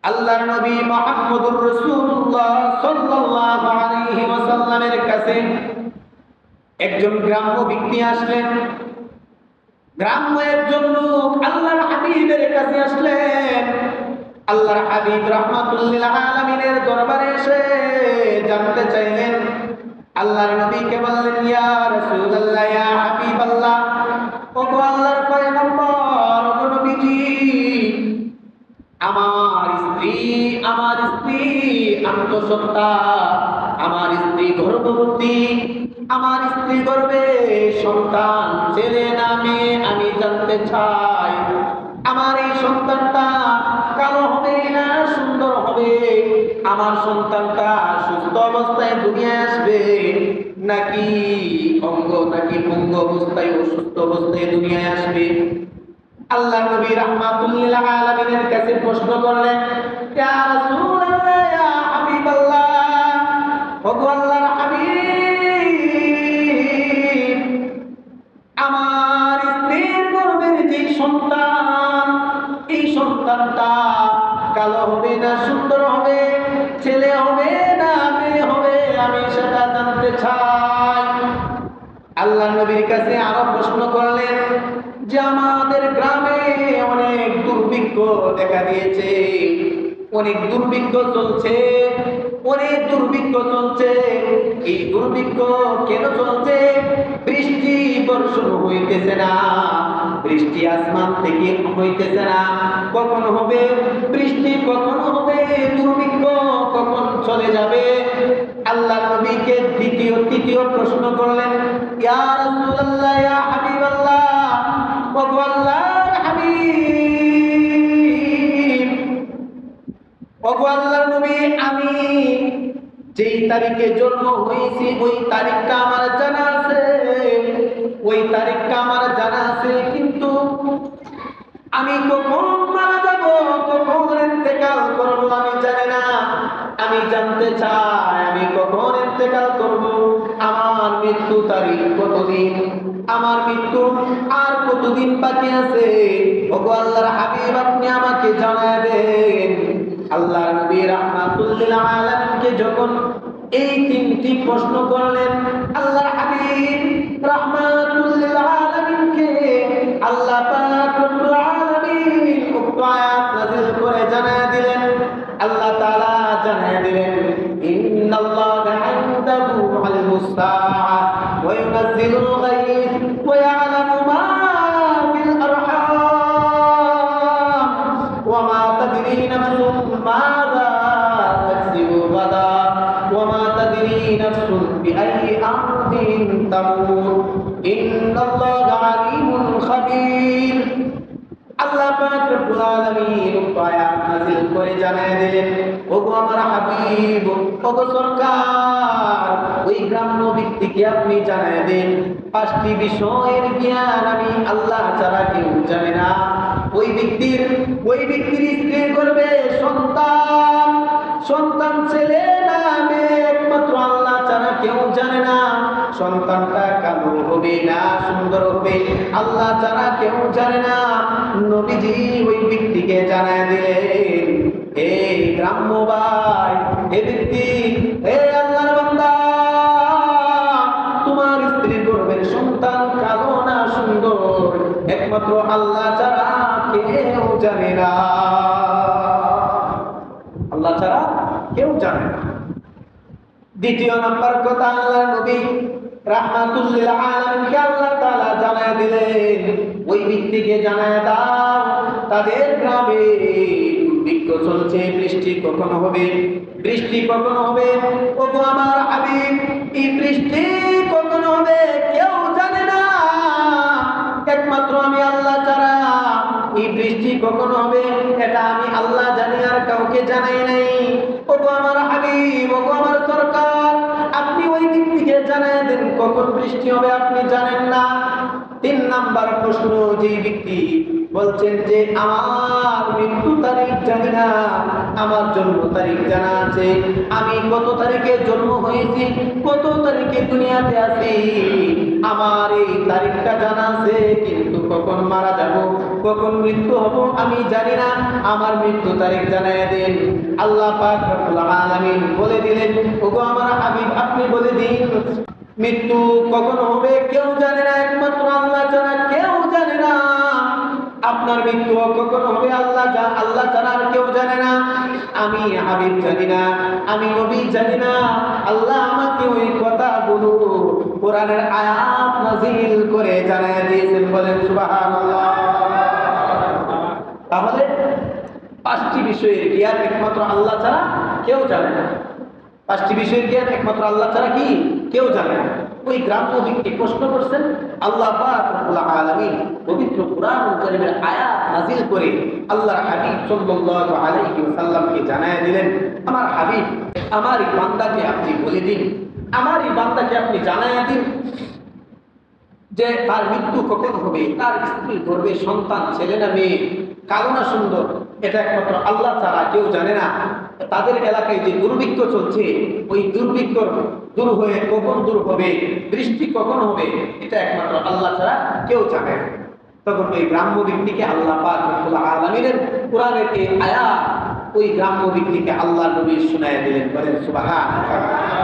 আল্লাহর নবী মুহাম্মদুর রাসূলুল্লাহ সাল্লাল্লাহু আলাইহি ওয়াসাল্লামের কাছে একজন গ্রাম্য ব্যক্তি আসলেন। গ্রাম্য একজন লোক আল্লাহর হাবিবের কাছে আসলেন। আল্লাহর হাবিব রাহমাতুল লিল আলামিনের দরবারে এসে জানতে চাইলেন। আল্লাহর নবীকে বললেন, ইয়া রাসূলুল্লাহ, ইয়া হাবিবাল্লাহ, ওগো আল্লাহর পয়গম্বর, ওগো নবীজি, আমার স্ত্রী আত্মসত্তা, আমার স্ত্রী গর্ভবতী, আমার স্ত্রী গর্ভে সন্তান, ছেলে না মেয়ে, আমি জানতে চাই আমার এই সন্তানটা কালো হবে না সুন্দর হবে? আমার সন্তানটা সুস্থ অবস্থায় দুনিয়ায় আসবে নাকি পঙ্গু অবস্থায়, অসুস্থ অবস্থায় দুনিয়ায় আসবে? আল্লাহ নবী রাহমাতুল লিল আলামিনের কাছে প্রশ্ন করলেন, ইয়া রাসূলুল্লাহ, ইয়া হাবিবাল্লাহ, ওগো আল্লাহর হাবিব, আমার স্ত্রীর গর্ভের যে সন্তান, এই সন্তানটা কালো হবে না সুন্দর হবে? ছেলে হবে না মেয়ে হবে? আমি সেটা জানতে চাই। আল্লাহ নবীর কাছে আরো প্রশ্ন করলেন যে আমাদের গ্রামে অনেক দুর্ভিক্ষ দেখা দিয়েছে, অনেক দুর্ভিক্ষ চলছে। এই দুর্ভিক্ষ কেন চলছে? বৃষ্টি বর্ষণ হইতেছে না, বৃষ্টি আসমান থেকে হইতেছে না। কখন হবে বৃষ্টি, কখন হবে দুর্ভিক্ষ, কখন চলে যাবে? আল্লাহ নবীকে তৃতীয় প্রশ্ন করলেন, ইয়া রাসূলুল্লাহ, ইয়া হাবিবাল্লাহ, ওগো আল্লাহর হাবিব, ওগো আল্লাহর নবী, আমি যেই তারিখে জন্ম হয়েছি ওই তারিখটা আমার জানা আছে, কিন্তু আমি কখন মারা যাব, কখন ইন্তেকাল করব আমি জানি না। আমি জানতে চাই আমি কখন ইন্তেকাল করব, আমার মৃত্যু তারিখ কতদিন, আমার মৃত্যু আর কতদিন বাকি আছে? ওগো আল্লাহর হাবিব, আপনি আমাকে জানায় দেন। আল্লাহর নবী রাহমাতুল লিল আলামিনকে যখন এই তিনটি প্রশ্ন করলেন, আল্লাহর হাবিব রাহমাতুল লিল আলামিনকে আল্লাহ পাক রব্বুল আলামিন উক্ত আয়াত নাযিল করে জানায় দিলেন। আল্লাহ তাআলা জানায় দিলেন, ইন্নাল্লাহা ইনদাহু ইলমুস সাআ ওয়া ইউনাজ্জিলুল গায়থ ওয়া ইয়ালামু মা ফিল আরহাম ওয়া মা তাদরি নাফসুন মাযা তাকসিবু গাদা ওয়া মা তাদরি নাফসুন বিআইয়ি আরদিন তামুত ইন্নাল্লাহা আলিমুন খাবীর। আল্লাহ পাক রব্বুল আলামিন আয়াত নাযিল করে জানায় দিলেন, ওগো আমার হাবিব, ওগো সরকার, ওই গ্রাম্য ব্যক্তিকে আপনি জানায় দেন, 5টি বিষয়ের জ্ঞান আমি আল্লাহ ছাড়া কেউ জানে না। ওই ব্যক্তির স্ত্রীর গর্ভে সন্তান ছেলে না মেয়ে, একমাত্র আল্লাহ ছাড়া কেউ জানে না। সন্তানটা কালো হবে না সুন্দর হবে, আল্লাহ ছাড়া কেউ জানে না। নবীজি ওই ব্যক্তিকে জানায় দিলেন, হে গ্রাম্য ভাই, হে ব্যক্তি, হে আল্লাহর বান্দা, তোমার স্ত্রীর গর্ভের সন্তান কালো না সুন্দর, একমাত্র আল্লাহ ছাড়া কেউ জানে না। আল্লাহ ছাড়া কেউ জানে না। দ্বিতীয় নাম্বার কথা, আল্লাহর নবী রাহমাতুল লিল আলামিনকে আল্লাহ তাআলা জানায় দিলেন, ওই ব্যক্তিকে জানায় দাও তাদের গ্রামে দুর্ভিক্ষ চলছে, বৃষ্টি কখন হবে? ওগো আমার হাবিব, এই বৃষ্টি কখন হবে কেউ জানে না, একমাত্র আমি আল্লাহ ছাড়া। এই বৃষ্টি কখন হবে এটা আমি আল্লাহ জানি, আর কাউকে জানাই নাই। ওগো আমার হাবিব, ওগো আমার সরকার, আপনি ওই ব্যক্তিকে জানায় দেন কখন বৃষ্টি হবে, আপনি জানেন না। 3 নাম্বার প্রশ্ন, যে ব্যক্তি বলছেন যে আমার মৃত্যু তারিখ জানি না, আমার জন্ম তারিখ জানা আছে, আমি কত তারিখে জন্ম হয়েছি, কত তারিখে দুনিয়াতে আছি, আমার এই তারিখটা জানা আছে, কিন্তু কখন মারা যাব, কখন মৃত্যু হব আমি জানি না, আমার মৃত্যু তারিখ জানাইয়া দিন। আল্লাহ পাক রব্বুল আলামিন বলে দিলেন, ওগো আমার হাবিব আপনি বলে দিন মৃত্যু কখন হবে কেউ জানে না, একমাত্র আল্লাহ ছাড়া কেউ জানে না। আপনার মৃত্যু কখন হবে আল্লাহ ছাড়া আর কেউ জানে না। আমি হাবিব জানি না, আমি নবী জানি না। আল্লাহ আমাকে ওই কথাগুলো কোরআনের আয়াত নাযিল করে জানায় দিয়েছেন, বলেন সুবহানাল্লাহ। তাহলে পাঁচটি বিষয়ের জ্ঞান একমাত্র আল্লাহ ছাড়া কেউ জানে না। পাঁচটি বিষয়ের জ্ঞান একমাত্র আল্লাহ ছাড়া কি কেউ জানে না। ওই গ্রাম্য ব্যক্তি প্রশ্ন করছেন, আল্লাহ পাক রব্বুল আলামিন পবিত্র কুরআনুল কারীমের আয়াত নাযিল করে আল্লাহর হাবিব সাল্লাল্লাহু আলাইহি ওয়াসাল্লামকে জানায় দিলেন, আমার হাবিব আমার এই বান্দাকে আপনি বলে দিন, আমার এই বান্দাকে আপনি জানায় দিন যে তার মৃত্যু কখন হবে, তার স্ত্রী গর্ভে সন্তান ছেলে না মেয়ে, কালো না সুন্দর, এটা একমাত্র আল্লাহ ছাড়া কেউ জানে না। তাদের এলাকায় যে দুর্ভিক্ষ চলছে, ওই দুর্ভিক্ষ দূর হয়ে কখন দূর হবে, বৃষ্টি কখন হবে, এটা একমাত্র আল্লাহ ছাড়া কেউ জানে না। তখন ওই গ্রাম্য ব্যক্তিকে আল্লাহ পাক রব্বুল আলামিনের কোরআনের এই আয়াত ওই গ্রাম্য ব্যক্তিকে আল্লাহ নবী শুনাইয়া দিলেন, বলেন সুবহানাল্লাহ।